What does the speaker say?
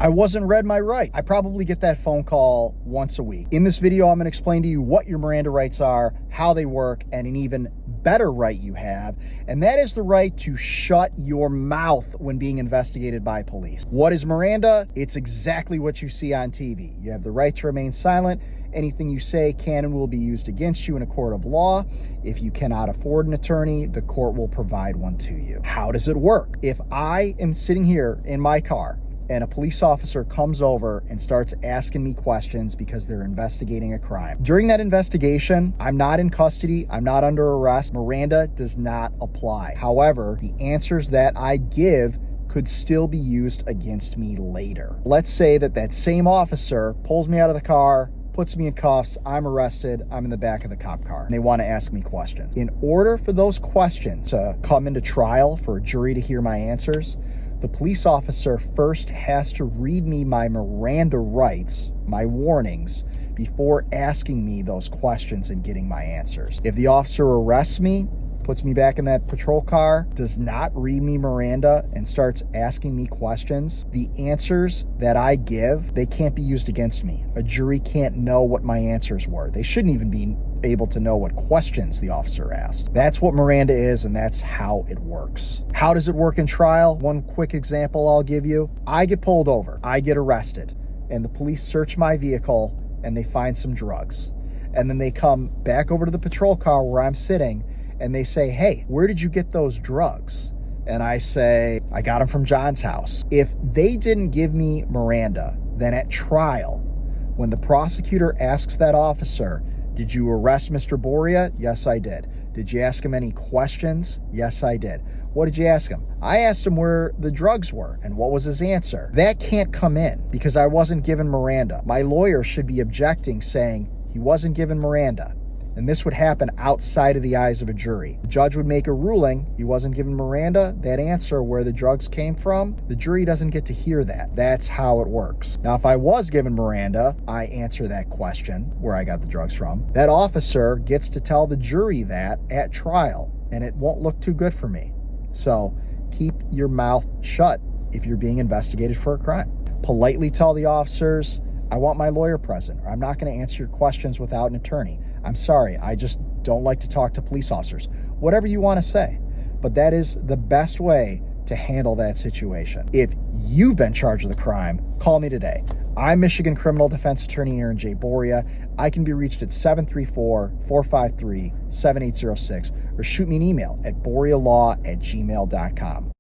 I wasn't read my right. I probably get that phone call once a week. In this video, I'm going to explain to you what your Miranda rights are, how they work, and an even better right you have, and that is the right to shut your mouth when being investigated by police. What is Miranda? It's exactly what you see on TV. You have the right to remain silent. Anything you say can and will be used against you in a court of law. If you cannot afford an attorney, the court will provide one to you. How does it work? If I am sitting here in my car and a police officer comes over and starts asking me questions because they're investigating a crime. During that investigation, I'm not in custody, I'm not under arrest. Miranda does not apply. However, the answers that I give could still be used against me later. Let's say that same officer pulls me out of the car, puts me in cuffs, I'm arrested, I'm in the back of the cop car, and they want to ask me questions. In order for those questions to come into trial for a jury to hear my answers, the police officer first has to read me my Miranda rights, my warnings, before asking me those questions and getting my answers. If the officer arrests me, puts me back in that patrol car, does not read me Miranda, and starts asking me questions, the answers that I give, they can't be used against me. A jury can't know what my answers were. They shouldn't even be able to know what questions the officer asked. That's what Miranda is, and that's how it works. How does it work in trial? One quick example I'll give you. I get pulled over, I get arrested, and the police search my vehicle and they find some drugs. And then they come back over to the patrol car where I'm sitting and they say, "Hey, where did you get those drugs?" And I say, "I got them from John's house." If they didn't give me Miranda, then at trial, when the prosecutor asks that officer, "Did you arrest Mr. Boria?" "Yes, I did." "Did you ask him any questions?" "Yes, I did." "What did you ask him?" "I asked him where the drugs were." "And what was his answer?" That can't come in because I wasn't given Miranda. My lawyer should be objecting, saying he wasn't given Miranda. And this would happen outside of the eyes of a jury. The judge would make a ruling, he wasn't given Miranda, that answer where the drugs came from, the jury doesn't get to hear that. That's how it works. Now, if I was given Miranda, I answer that question, where I got the drugs from. That officer gets to tell the jury that at trial, and it won't look too good for me. So keep your mouth shut if you're being investigated for a crime. Politely tell the officers, "I want my lawyer present," or "I'm not going to answer your questions without an attorney. I'm sorry, I just don't like to talk to police officers." Whatever you want to say. But that is the best way to handle that situation. If you've been charged with a crime, call me today. I'm Michigan criminal defense attorney Aaron J. Boria. I can be reached at 734-453-7806 or shoot me an email at borialaw@gmail.com.